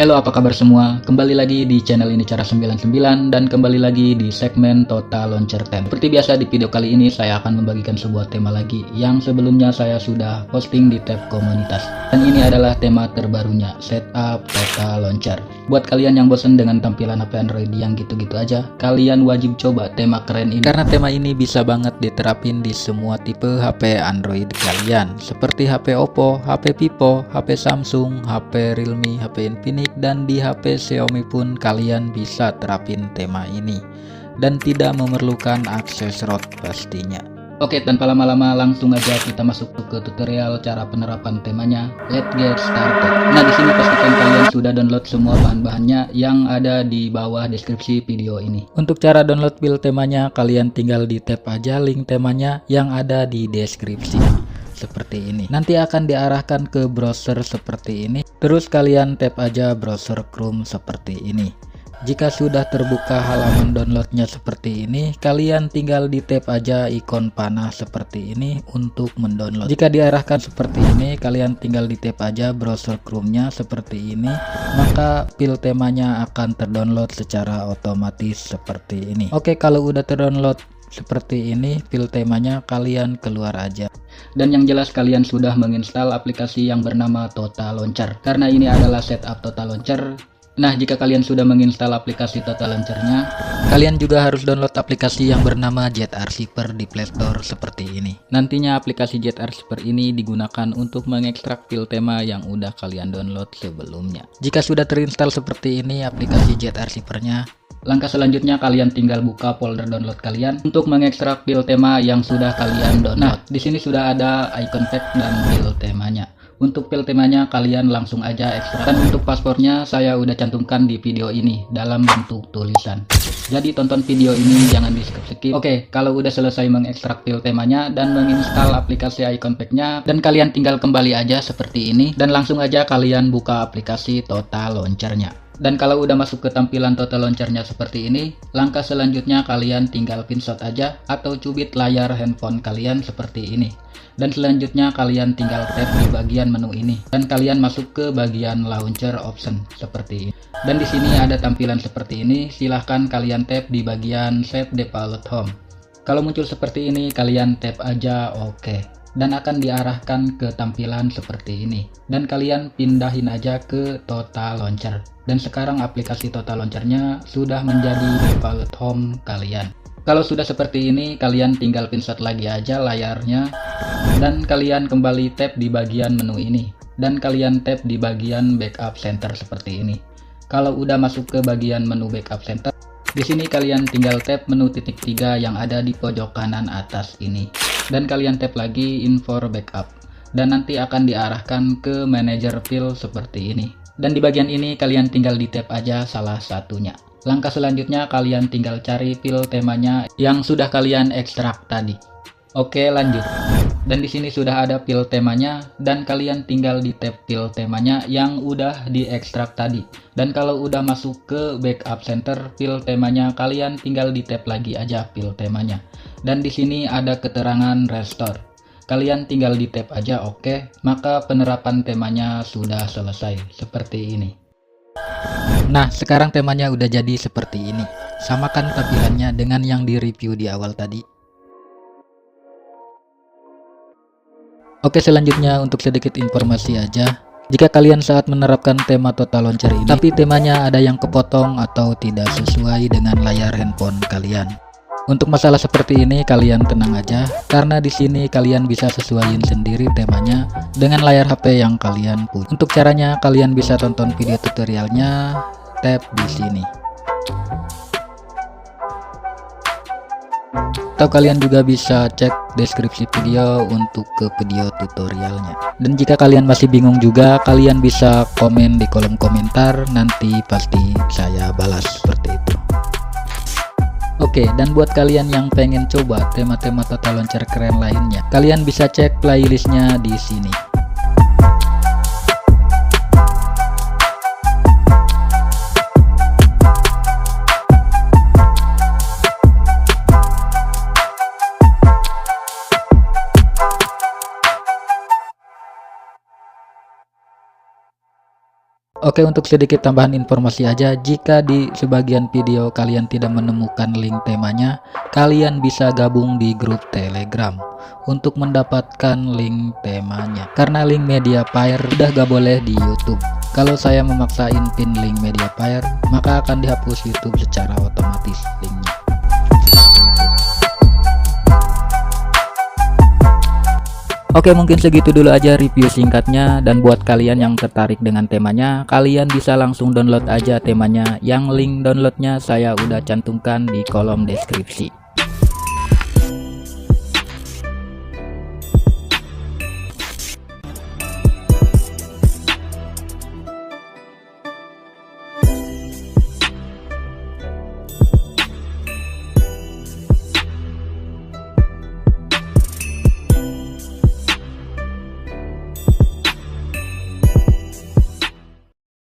Halo, apa kabar semua? Kembali lagi di channel ini Cara 99 dan kembali lagi di segmen Total Launcher Tab. Seperti biasa di video kali ini saya akan membagikan sebuah tema lagi yang sebelumnya saya sudah posting di tab komunitas. Dan ini adalah tema terbarunya, Setup Total Launcher. Buat kalian yang bosan dengan tampilan HP Android yang gitu-gitu aja, kalian wajib coba tema keren ini. Karena tema ini bisa banget diterapin di semua tipe HP Android kalian, seperti HP Oppo, HP Vivo, HP Samsung, HP Realme, HP Infinix, dan di HP Xiaomi pun kalian bisa terapin tema ini dan tidak memerlukan akses ROT pastinya. Oke, tanpa lama-lama langsung aja kita masuk ke tutorial cara penerapan temanya. Let's get started. Nah, di sini pastikan kalian sudah download semua bahan-bahannya yang ada di bawah deskripsi video ini. Untuk cara download build temanya, kalian tinggal di tap aja link temanya yang ada di deskripsi. Seperti ini. Nanti akan diarahkan ke browser seperti ini. Terus kalian tap aja browser Chrome seperti ini. Jika sudah terbuka halaman downloadnya seperti ini, kalian tinggal di tap aja ikon panah seperti ini untuk mendownload. Jika diarahkan seperti ini, kalian tinggal di tap aja browser Chrome-nya seperti ini, maka file temanya akan terdownload secara otomatis seperti ini. Oke, kalau udah terdownload seperti ini file temanya, kalian keluar aja. Dan yang jelas kalian sudah menginstal aplikasi yang bernama Total Launcher, karena ini adalah setup Total Launcher. Nah, jika kalian sudah menginstal aplikasi Total Launcher-nya, kalian juga harus download aplikasi yang bernama ZArchiver di Play Store seperti ini. Nantinya aplikasi ZArchiver ini digunakan untuk mengekstrak file tema yang udah kalian download sebelumnya. Jika sudah terinstall seperti ini aplikasi ZArchiver-nya, langkah selanjutnya kalian tinggal buka folder download kalian untuk mengekstrak file tema yang sudah kalian download. Nah, di sini sudah ada icon pack dan file temanya. Untuk file temanya kalian langsung aja ekstrak. Dan untuk paspornya saya udah cantumkan di video ini dalam bentuk tulisan. Jadi tonton video ini jangan di skip-skip. Oke, kalau udah selesai mengekstrak file temanya dan menginstal aplikasi icon pack-nya, dan kalian tinggal kembali aja seperti ini dan langsung aja kalian buka aplikasi Total Launcher-nya. Dan kalau udah masuk ke tampilan Total Launcher-nya seperti ini, langkah selanjutnya kalian tinggal pinshot aja atau cubit layar handphone kalian seperti ini. Dan selanjutnya kalian tinggal tap di bagian menu ini dan kalian masuk ke bagian launcher option seperti ini. Dan di sini ada tampilan seperti ini, silahkan kalian tap di bagian set default home. Kalau muncul seperti ini kalian tap aja OK. Dan akan diarahkan ke tampilan seperti ini dan kalian pindahin aja ke Total Launcher. Dan sekarang aplikasi Total Launcher-nya sudah menjadi default home kalian. Kalau sudah seperti ini kalian tinggal pinshot lagi aja layarnya dan kalian kembali tap di bagian menu ini dan kalian tap di bagian backup center seperti ini. Kalau udah masuk ke bagian menu backup center, di sini kalian tinggal tap menu titik 3 yang ada di pojok kanan atas ini. Dan kalian tap lagi info backup dan nanti akan diarahkan ke manager file seperti ini. Dan di bagian ini kalian tinggal di tap aja salah satunya. Langkah selanjutnya kalian tinggal cari file temanya yang sudah kalian ekstrak tadi. Oke, lanjut. Dan di sini sudah ada file temanya dan kalian tinggal di tab file temanya yang udah diekstrak tadi. Dan kalau udah masuk ke backup center file temanya, kalian tinggal di tab lagi aja file temanya. Dan di sini ada keterangan restore. Kalian tinggal di tab aja oke, maka penerapan temanya sudah selesai seperti ini. Nah, sekarang temanya udah jadi seperti ini. Samakan tampilannya dengan yang di review di awal tadi. Oke, selanjutnya untuk sedikit informasi aja. Jika kalian saat menerapkan tema Total Launcher ini, tapi temanya ada yang kepotong atau tidak sesuai dengan layar handphone kalian. Untuk masalah seperti ini kalian tenang aja, karena di sini kalian bisa sesuaiin sendiri temanya dengan layar HP yang kalian punya. Untuk caranya kalian bisa tonton video tutorialnya, tap di sini. Atau kalian juga bisa cek deskripsi video untuk ke video tutorialnya. Dan jika kalian masih bingung juga, kalian bisa komen di kolom komentar, nanti pasti saya balas seperti itu. Oke, dan buat kalian yang pengen coba tema-tema Total Launcher keren lainnya, kalian bisa cek playlistnya di sini. Oke, untuk sedikit tambahan informasi aja, jika di sebagian video kalian tidak menemukan link temanya, kalian bisa gabung di grup Telegram untuk mendapatkan link temanya. Karena link Mediafire udah gak boleh di YouTube. Kalau saya memaksain pin link Mediafire, maka akan dihapus YouTube secara otomatis linknya. Oke, mungkin segitu dulu aja review singkatnya, dan buat kalian yang tertarik dengan temanya, kalian bisa langsung download aja temanya, yang link downloadnya saya udah cantumkan di kolom deskripsi.